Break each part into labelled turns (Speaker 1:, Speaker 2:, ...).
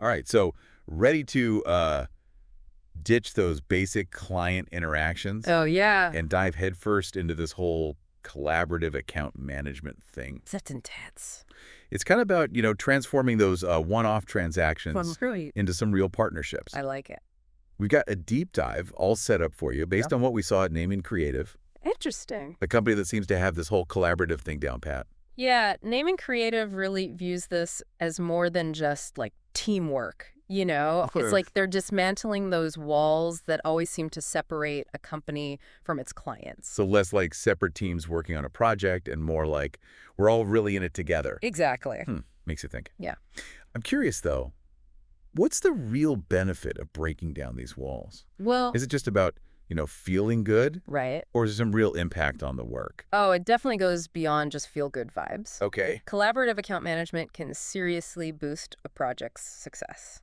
Speaker 1: All right, so ready to ditch those basic client interactions
Speaker 2: Oh, yeah.
Speaker 1: and dive headfirst into this whole collaborative account management thing.
Speaker 2: That's intense.
Speaker 1: It's kind of about, transforming those one-off transactions
Speaker 2: Right.
Speaker 1: into some real partnerships.
Speaker 2: I like it.
Speaker 1: We've got a deep dive all set up for you based on what we saw at Naaman Creative,
Speaker 2: Interesting.
Speaker 1: the company that seems to have this whole collaborative thing down pat.
Speaker 2: Yeah, Naaman Creative really views this as more than just like teamwork. It's like they're dismantling those walls that always seem to separate a company from its clients.
Speaker 1: So less like separate teams working on a project and more like we're all really in it together.
Speaker 2: Exactly.
Speaker 1: Makes you think.
Speaker 2: Yeah.
Speaker 1: I'm curious, though, what's the real benefit of breaking down these walls?
Speaker 2: Well,
Speaker 1: Is it just about, feeling good?
Speaker 2: right.
Speaker 1: Or is there some real impact on the work?
Speaker 2: Oh, it definitely goes beyond just feel-good vibes.
Speaker 1: Okay.
Speaker 2: Collaborative account management can seriously boost a project's success.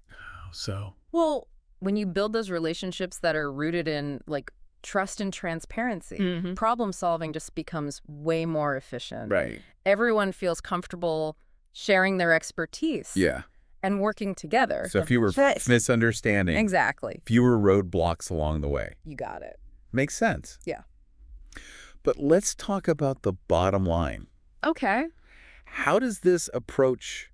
Speaker 1: So?
Speaker 2: Well, when you build those relationships that are rooted in like trust and transparency, problem solving just becomes way more efficient.
Speaker 1: Right.
Speaker 2: Everyone feels comfortable sharing their expertise
Speaker 1: Yeah.
Speaker 2: and working together.
Speaker 1: So fewer misunderstandings.
Speaker 2: Exactly.
Speaker 1: Fewer roadblocks along the way.
Speaker 2: You got it.
Speaker 1: Makes sense.
Speaker 2: Yeah.
Speaker 1: But let's talk about the bottom line.
Speaker 2: Okay.
Speaker 1: How does this approach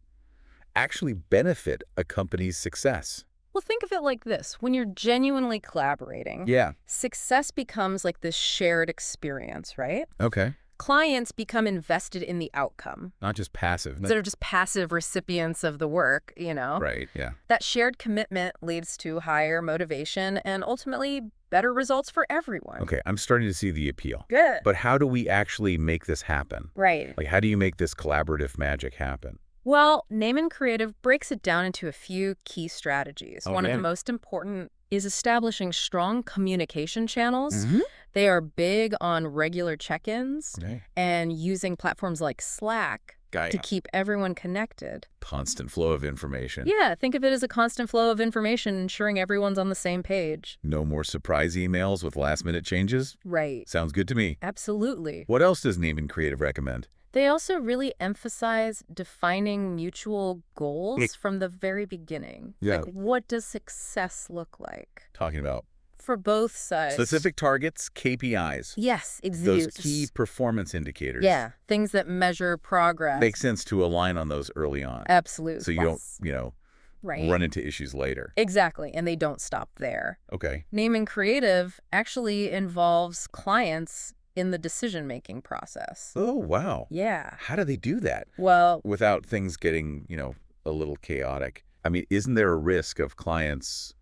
Speaker 1: actually benefit a company's success?
Speaker 2: Well, think of it like this. When you're genuinely collaborating,
Speaker 1: Yeah.
Speaker 2: success becomes like this shared experience, right?
Speaker 1: Okay.
Speaker 2: Clients become invested in the outcome
Speaker 1: Not just passive.
Speaker 2: instead of just passive recipients of the work,
Speaker 1: Right, yeah.
Speaker 2: That shared commitment leads to higher motivation and ultimately better results for everyone.
Speaker 1: Okay, I'm starting to see the appeal.
Speaker 2: Good.
Speaker 1: But how do we actually make this happen?
Speaker 2: Right.
Speaker 1: Like, how do you make this collaborative magic happen?
Speaker 2: Well, Naaman Creative breaks it down into a few key strategies. One of
Speaker 1: Okay.
Speaker 2: the most important is establishing strong communication channels.
Speaker 1: Mm-hmm.
Speaker 2: They are big on regular check-ins
Speaker 1: Okay.
Speaker 2: and using platforms like Slack to keep everyone connected.
Speaker 1: Constant flow of information.
Speaker 2: Yeah, think of it as a constant flow of information, ensuring everyone's on the same page.
Speaker 1: No more surprise emails with last-minute changes?
Speaker 2: Right.
Speaker 1: Sounds good to me.
Speaker 2: Absolutely.
Speaker 1: What else does Naaman Creative recommend?
Speaker 2: They also really emphasize defining mutual goals from the very beginning.
Speaker 1: Yeah.
Speaker 2: Like, what does success look like
Speaker 1: Talking about
Speaker 2: for both sides?
Speaker 1: specific targets, KPIs.
Speaker 2: Yes,
Speaker 1: Those key performance indicators.
Speaker 2: Yeah, things that measure progress.
Speaker 1: Makes sense to align on those early on.
Speaker 2: Absolutely.
Speaker 1: So you don't,
Speaker 2: right.
Speaker 1: run into issues later.
Speaker 2: Exactly, and they don't stop there.
Speaker 1: Okay.
Speaker 2: Naaman Creative actually involves clients in the decision-making process.
Speaker 1: Oh, wow.
Speaker 2: Yeah.
Speaker 1: How do they do that
Speaker 2: Well,
Speaker 1: without things getting, a little chaotic? I mean, isn't there a risk of clients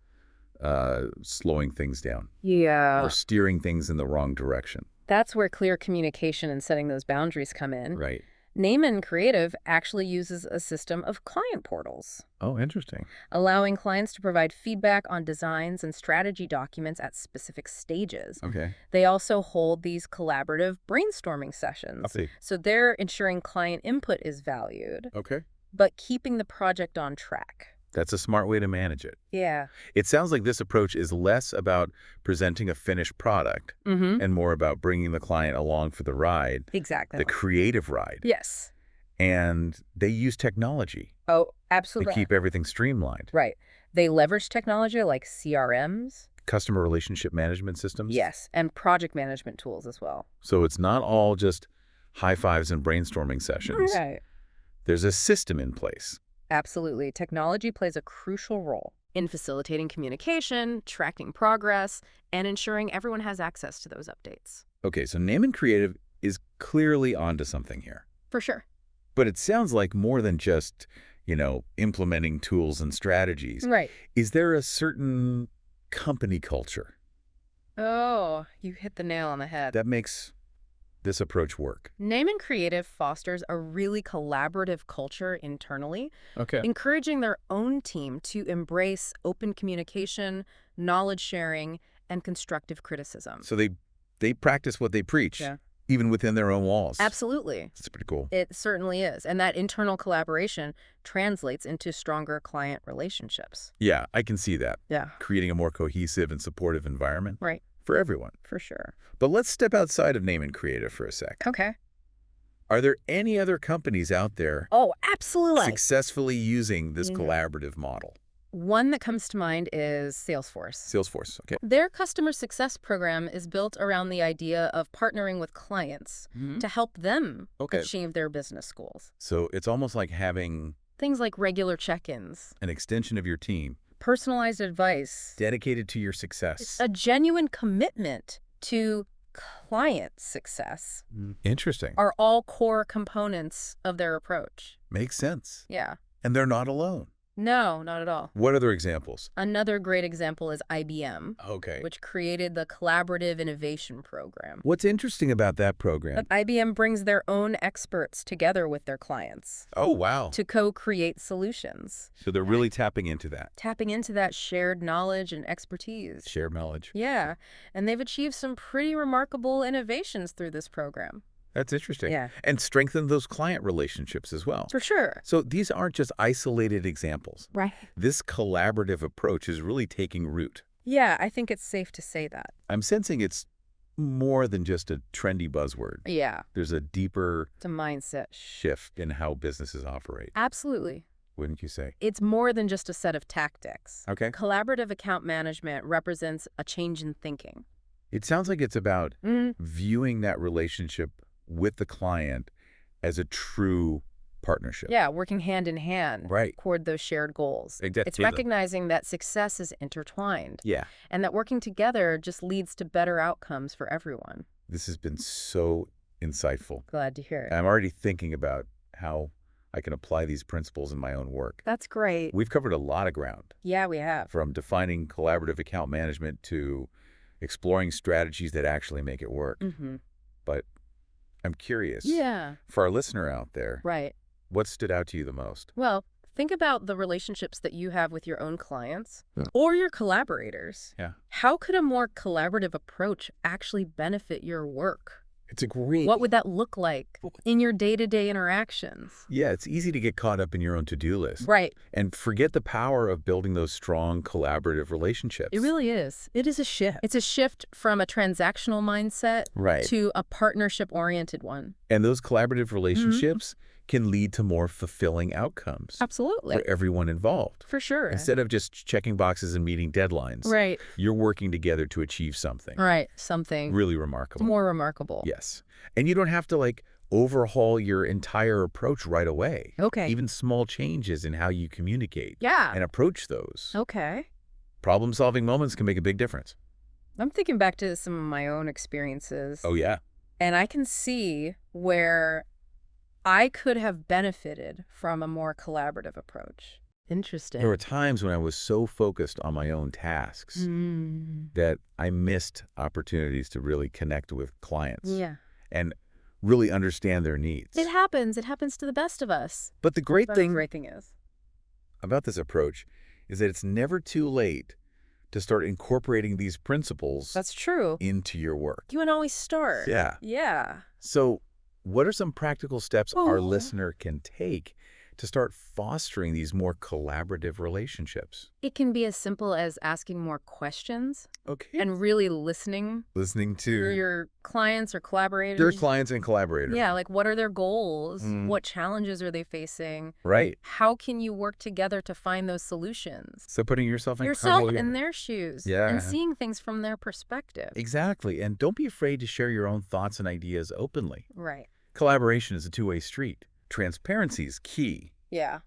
Speaker 1: slowing things down
Speaker 2: yeah.
Speaker 1: or steering things in the wrong direction?
Speaker 2: That's where clear communication and setting those boundaries come in.
Speaker 1: Right.
Speaker 2: Naaman Creative actually uses a system of client portals,
Speaker 1: Oh, interesting.
Speaker 2: allowing clients to provide feedback on designs and strategy documents at specific stages.
Speaker 1: Okay.
Speaker 2: They also hold these collaborative brainstorming sessions.
Speaker 1: I see.
Speaker 2: So they're ensuring client input is valued,
Speaker 1: Okay.
Speaker 2: but keeping the project on track.
Speaker 1: That's a smart way to manage it.
Speaker 2: Yeah.
Speaker 1: It sounds like this approach is less about presenting a finished product and more about bringing the client along for the ride,
Speaker 2: Exactly.
Speaker 1: the creative ride.
Speaker 2: Yes.
Speaker 1: And they use technology
Speaker 2: Oh,
Speaker 1: to
Speaker 2: absolutely.
Speaker 1: keep everything streamlined.
Speaker 2: Right. They leverage technology like CRMs.
Speaker 1: Customer relationship management systems.
Speaker 2: Yes, and project management tools as well.
Speaker 1: So it's not all just high fives and brainstorming sessions.
Speaker 2: Right.
Speaker 1: There's a system in place.
Speaker 2: Absolutely. Technology plays a crucial role in facilitating communication, tracking progress, and ensuring everyone has access to those updates.
Speaker 1: Okay, so Naaman Creative is clearly onto something here.
Speaker 2: For sure.
Speaker 1: But it sounds like more than just, implementing tools and strategies.
Speaker 2: Right.
Speaker 1: Is there a certain company culture
Speaker 2: Oh, you hit the nail on the head.
Speaker 1: that makes this approach work?
Speaker 2: Naaman Creative fosters a really collaborative culture internally,
Speaker 1: Okay.
Speaker 2: encouraging their own team to embrace open communication, knowledge sharing, and constructive criticism.
Speaker 1: So they practice what they preach,
Speaker 2: Yeah.
Speaker 1: even within their own walls.
Speaker 2: Absolutely.
Speaker 1: That's pretty cool.
Speaker 2: It certainly is. And that internal collaboration translates into stronger client relationships.
Speaker 1: Yeah, I can see that.
Speaker 2: Yeah.
Speaker 1: Creating a more cohesive and supportive environment
Speaker 2: Right.
Speaker 1: for everyone.
Speaker 2: For sure.
Speaker 1: But let's step outside of Naaman Creative for a sec.
Speaker 2: Okay.
Speaker 1: Are there any other companies out there
Speaker 2: Oh, absolutely.
Speaker 1: successfully using this
Speaker 2: Yeah.
Speaker 1: collaborative model?
Speaker 2: One that comes to mind is Salesforce.
Speaker 1: Salesforce. Okay.
Speaker 2: Their customer success program is built around the idea of partnering with clients to help them achieve their business goals.
Speaker 1: So it's almost like having
Speaker 2: Things like regular check-ins,
Speaker 1: an extension of your team
Speaker 2: personalized advice,
Speaker 1: dedicated to your success.
Speaker 2: it's a genuine commitment to client success
Speaker 1: Interesting.
Speaker 2: are all core components of their approach.
Speaker 1: Makes sense.
Speaker 2: Yeah.
Speaker 1: And they're not alone.
Speaker 2: No, not at all.
Speaker 1: What other examples?
Speaker 2: Another great example is IBM,
Speaker 1: Okay.
Speaker 2: which created the Collaborative Innovation Program.
Speaker 1: What's interesting about that program?
Speaker 2: But IBM brings their own experts together with their clients
Speaker 1: Oh, wow.
Speaker 2: to co-create solutions,
Speaker 1: So they're really tapping into that.
Speaker 2: tapping into that shared knowledge and expertise.
Speaker 1: Share knowledge.
Speaker 2: Yeah, and they've achieved some pretty remarkable innovations through this program.
Speaker 1: That's interesting.
Speaker 2: Yeah.
Speaker 1: And strengthen those client relationships as well.
Speaker 2: For sure.
Speaker 1: So these aren't just isolated examples.
Speaker 2: Right.
Speaker 1: This collaborative approach is really taking root.
Speaker 2: Yeah, I think it's safe to say that.
Speaker 1: I'm sensing it's more than just a trendy buzzword.
Speaker 2: Yeah,
Speaker 1: There's a deeper
Speaker 2: it's a mindset.
Speaker 1: shift in how businesses operate,
Speaker 2: Absolutely.
Speaker 1: wouldn't you say?
Speaker 2: It's more than just a set of tactics.
Speaker 1: Okay.
Speaker 2: Collaborative account management represents a change in thinking.
Speaker 1: It sounds like it's about viewing that relationship with the client as a true partnership.
Speaker 2: Yeah, working hand in hand
Speaker 1: Right.
Speaker 2: toward those shared goals.
Speaker 1: Exactly.
Speaker 2: It's recognizing that success is intertwined
Speaker 1: Yeah.
Speaker 2: and that working together just leads to better outcomes for everyone.
Speaker 1: This has been so insightful.
Speaker 2: Glad to hear it.
Speaker 1: I'm already thinking about how I can apply these principles in my own work.
Speaker 2: That's great.
Speaker 1: We've covered a lot of ground,
Speaker 2: Yeah, we have.
Speaker 1: from defining collaborative account management to exploring strategies that actually make it work. But I'm curious,
Speaker 2: Yeah,
Speaker 1: for our listener out there,
Speaker 2: right.
Speaker 1: what stood out to you the most?
Speaker 2: Well, think about the relationships that you have with your own clients or your collaborators.
Speaker 1: Yeah.
Speaker 2: How could a more collaborative approach actually benefit your work?
Speaker 1: It's a great...
Speaker 2: What would that look like in your day-to-day interactions?
Speaker 1: Yeah, it's easy to get caught up in your own to-do list.
Speaker 2: Right.
Speaker 1: And forget the power of building those strong collaborative relationships.
Speaker 2: It really is. It is a shift. It's a shift from a transactional mindset
Speaker 1: Right.
Speaker 2: to a partnership-oriented one.
Speaker 1: And those collaborative relationships can lead to more fulfilling outcomes
Speaker 2: Absolutely.
Speaker 1: for everyone involved.
Speaker 2: For sure.
Speaker 1: Instead of just checking boxes and meeting deadlines,
Speaker 2: Right.
Speaker 1: you're working together to achieve something.
Speaker 2: Right. Something
Speaker 1: Really remarkable.
Speaker 2: more remarkable.
Speaker 1: Yes. And you don't have to overhaul your entire approach right away.
Speaker 2: Okay.
Speaker 1: Even small changes in how you communicate
Speaker 2: Yeah.
Speaker 1: and approach those
Speaker 2: Okay.
Speaker 1: problem-solving moments can make a big difference.
Speaker 2: I'm thinking back to some of my own experiences.
Speaker 1: Oh, yeah.
Speaker 2: And I can see where I could have benefited from a more collaborative approach. Interesting.
Speaker 1: There were times when I was so focused on my own tasks that I missed opportunities to really connect with clients
Speaker 2: Yeah.
Speaker 1: and really understand their needs.
Speaker 2: It happens. It happens to the best of us.
Speaker 1: But the great
Speaker 2: But the
Speaker 1: thing
Speaker 2: great thing is.
Speaker 1: about this approach is that it's never too late to start incorporating these principles
Speaker 2: That's true.
Speaker 1: into your work.
Speaker 2: You can always start.
Speaker 1: Yeah.
Speaker 2: Yeah.
Speaker 1: So what are some practical steps our
Speaker 2: Oh.
Speaker 1: listener can take to start fostering these more collaborative relationships?
Speaker 2: It can be as simple as asking more questions
Speaker 1: Okay.
Speaker 2: and really listening
Speaker 1: Listening
Speaker 2: to
Speaker 1: to
Speaker 2: your clients or collaborators.
Speaker 1: their clients and collaborators.
Speaker 2: Yeah, like what are their goals?
Speaker 1: Mm.
Speaker 2: What challenges are they facing?
Speaker 1: Right.
Speaker 2: How can you work together to find those solutions?
Speaker 1: So putting yourself in
Speaker 2: Yourself in their shoes.
Speaker 1: Yeah.
Speaker 2: And seeing things from their perspective.
Speaker 1: Exactly. And don't be afraid to share your own thoughts and ideas openly.
Speaker 2: Right.
Speaker 1: Collaboration is a two-way street. Transparency is key.
Speaker 2: Yeah.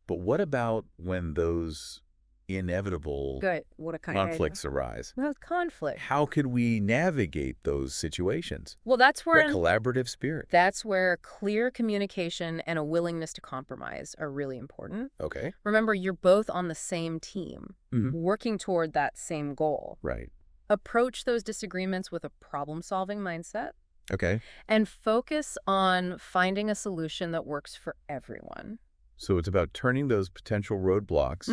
Speaker 1: But what about when those inevitable
Speaker 2: Good. What a kind
Speaker 1: conflicts arise?
Speaker 2: Well, conflict.
Speaker 1: How could we navigate those situations?
Speaker 2: Well, that's where
Speaker 1: That collaborative spirit.
Speaker 2: that's where clear communication and a willingness to compromise are really important.
Speaker 1: Okay.
Speaker 2: Remember, you're both on the same team,
Speaker 1: Mhm.
Speaker 2: working toward that same goal.
Speaker 1: Right.
Speaker 2: Approach those disagreements with a problem-solving mindset
Speaker 1: Okay.
Speaker 2: and focus on finding a solution that works for everyone.
Speaker 1: So it's about turning those potential roadblocks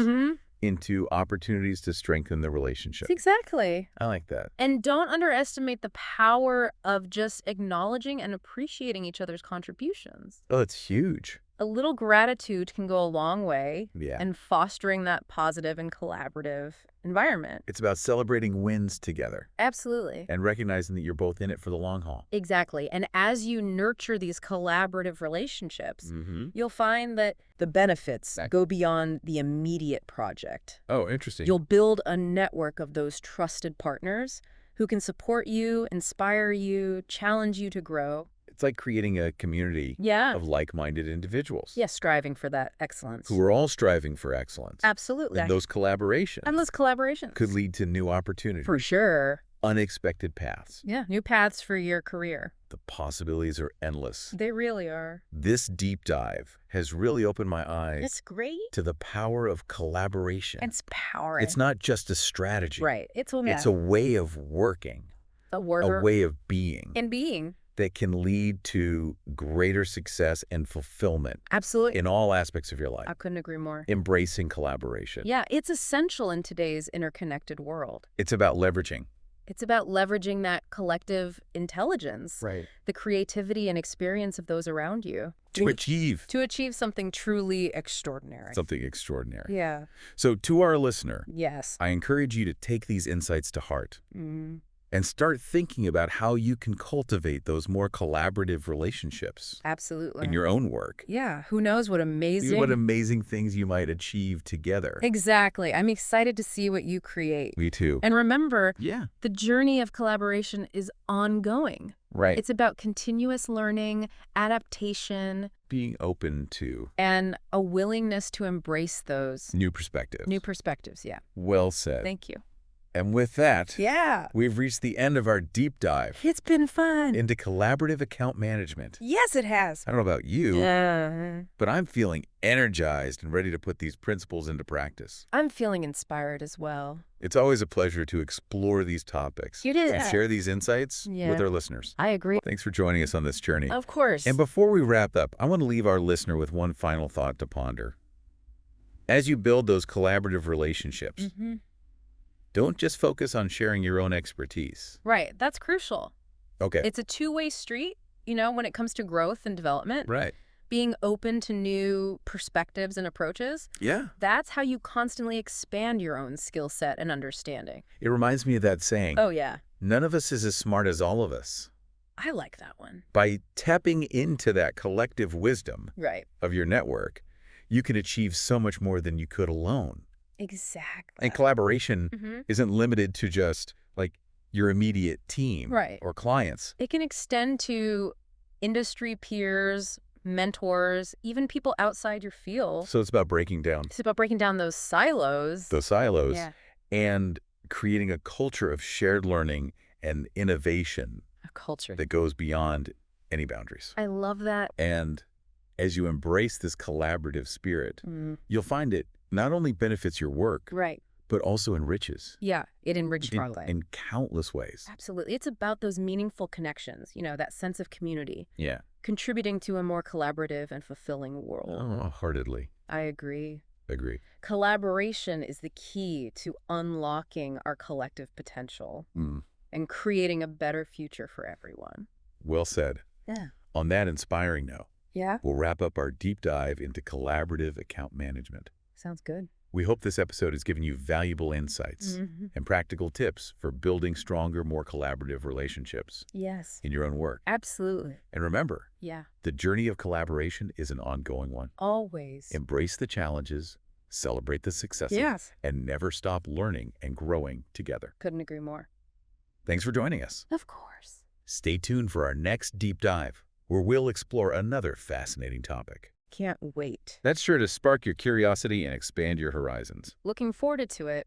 Speaker 1: into opportunities to strengthen the relationship.
Speaker 2: Exactly.
Speaker 1: I like that.
Speaker 2: And don't underestimate the power of just acknowledging and appreciating each other's contributions.
Speaker 1: Oh, it's huge.
Speaker 2: A little gratitude can go a long way
Speaker 1: Yeah.
Speaker 2: in fostering that positive and collaborative environment.
Speaker 1: It's about celebrating wins together
Speaker 2: Absolutely.
Speaker 1: and recognizing that you're both in it for the long haul.
Speaker 2: Exactly. And as you nurture these collaborative relationships,
Speaker 1: Mm-hmm.
Speaker 2: you'll find that the benefits go beyond the immediate project.
Speaker 1: Oh, interesting.
Speaker 2: You'll build a network of those trusted partners who can support you, inspire you, challenge you to grow.
Speaker 1: It's like creating a community
Speaker 2: Yeah.
Speaker 1: of like-minded individuals
Speaker 2: Yeah, striving for that excellence.
Speaker 1: who are all striving for excellence.
Speaker 2: Absolutely.
Speaker 1: And those collaborations
Speaker 2: And those collaborations.
Speaker 1: could lead to new opportunities,
Speaker 2: For sure.
Speaker 1: unexpected paths.
Speaker 2: Yeah, new paths for your career.
Speaker 1: The possibilities are endless.
Speaker 2: They really are.
Speaker 1: This deep dive has really opened my eyes
Speaker 2: That's great.
Speaker 1: to the power of collaboration.
Speaker 2: It's powering.
Speaker 1: It's not just a strategy.
Speaker 2: Right. It's
Speaker 1: It's a way of working,
Speaker 2: a
Speaker 1: a
Speaker 2: worker
Speaker 1: way of being
Speaker 2: and being.
Speaker 1: that can lead to greater success and fulfillment
Speaker 2: Absolutely.
Speaker 1: in all aspects of your life.
Speaker 2: I couldn't agree more.
Speaker 1: Embracing collaboration.
Speaker 2: Yeah, it's essential in today's interconnected world.
Speaker 1: It's about leveraging.
Speaker 2: It's about leveraging that collective intelligence,
Speaker 1: Right.
Speaker 2: the creativity and experience of those around you
Speaker 1: To achieve
Speaker 2: to achieve something truly extraordinary.
Speaker 1: something extraordinary.
Speaker 2: Yeah.
Speaker 1: So to our listener,
Speaker 2: Yes.
Speaker 1: I encourage you to take these insights to heart
Speaker 2: Mm,
Speaker 1: and start thinking about how you can cultivate those more collaborative relationships
Speaker 2: absolutely.
Speaker 1: in your own work.
Speaker 2: Yeah. Who knows what amazing.
Speaker 1: What amazing things you might achieve together.
Speaker 2: Exactly. I'm excited to see what you create.
Speaker 1: Me too.
Speaker 2: And remember,
Speaker 1: Yeah.
Speaker 2: the journey of collaboration is ongoing.
Speaker 1: Right.
Speaker 2: It's about continuous learning, adaptation,
Speaker 1: Being open to
Speaker 2: and a willingness to embrace those
Speaker 1: new perspectives.
Speaker 2: new perspectives. Yeah.
Speaker 1: Well said.
Speaker 2: Thank you.
Speaker 1: And with that,
Speaker 2: Yeah.
Speaker 1: we've reached the end of our deep dive
Speaker 2: It's been fun.
Speaker 1: into collaborative account management.
Speaker 2: Yes, it has.
Speaker 1: I don't know about you,
Speaker 2: Yeah.
Speaker 1: but I'm feeling energized and ready to put these principles into practice.
Speaker 2: I'm feeling inspired as well.
Speaker 1: It's always a pleasure to explore these topics
Speaker 2: You did.
Speaker 1: and share these insights
Speaker 2: Yeah.
Speaker 1: with our listeners.
Speaker 2: I agree.
Speaker 1: Thanks for joining us on this journey.
Speaker 2: Of course.
Speaker 1: And before we wrap up, I want to leave our listener with one final thought to ponder. As you build those collaborative relationships,
Speaker 2: hmm
Speaker 1: don't just focus on sharing your own expertise.
Speaker 2: Right. That's crucial.
Speaker 1: Okay.
Speaker 2: It's a two-way street, when it comes to growth and development.
Speaker 1: Right.
Speaker 2: Being open to new perspectives and approaches.
Speaker 1: Yeah.
Speaker 2: That's how you constantly expand your own skill set and understanding.
Speaker 1: It reminds me of that saying,
Speaker 2: Oh, yeah.
Speaker 1: none of us is as smart as all of us.
Speaker 2: I like that one.
Speaker 1: By tapping into that collective wisdom
Speaker 2: Right.
Speaker 1: of your network, you can achieve so much more than you could alone.
Speaker 2: Exactly.
Speaker 1: And collaboration
Speaker 2: Mhm.
Speaker 1: isn't limited to just like your immediate team
Speaker 2: Right.
Speaker 1: or clients.
Speaker 2: It can extend to industry peers, mentors, even people outside your field.
Speaker 1: So it's about breaking down
Speaker 2: It's about breaking down those silos.
Speaker 1: those silos
Speaker 2: Yeah.
Speaker 1: and creating a culture of shared learning and innovation
Speaker 2: A culture.
Speaker 1: that goes beyond any boundaries.
Speaker 2: I love that.
Speaker 1: And as you embrace this collaborative spirit,
Speaker 2: Mm,
Speaker 1: you'll find it not only benefits your work,
Speaker 2: right.
Speaker 1: but also enriches
Speaker 2: Yeah. It enriches
Speaker 1: in,
Speaker 2: our life.
Speaker 1: in countless ways.
Speaker 2: Absolutely. It's about those meaningful connections, that sense of community,
Speaker 1: Yeah.
Speaker 2: contributing to a more collaborative and fulfilling world.
Speaker 1: Oh, heartedly
Speaker 2: I agree.
Speaker 1: agree.
Speaker 2: Collaboration is the key to unlocking our collective potential
Speaker 1: Mm,
Speaker 2: and creating a better future for everyone.
Speaker 1: well said.
Speaker 2: Yeah.
Speaker 1: On that inspiring note,
Speaker 2: Yeah.
Speaker 1: we'll wrap up our deep dive into collaborative account management.
Speaker 2: Sounds good.
Speaker 1: We hope this episode has given you valuable insights
Speaker 2: Mhm.
Speaker 1: and practical tips for building stronger, more collaborative relationships
Speaker 2: Yes.
Speaker 1: in your own work.
Speaker 2: Absolutely.
Speaker 1: And remember,
Speaker 2: Yeah.
Speaker 1: the journey of collaboration is an ongoing one.
Speaker 2: Always.
Speaker 1: Embrace the challenges, celebrate the successes,
Speaker 2: Yes.
Speaker 1: and never stop learning and growing together.
Speaker 2: Couldn't agree more.
Speaker 1: Thanks for joining us.
Speaker 2: Of course.
Speaker 1: Stay tuned for our next deep dive, where we'll explore another fascinating topic.
Speaker 2: Can't wait.
Speaker 1: That's sure to spark your curiosity and expand your horizons.
Speaker 2: Looking forward to it.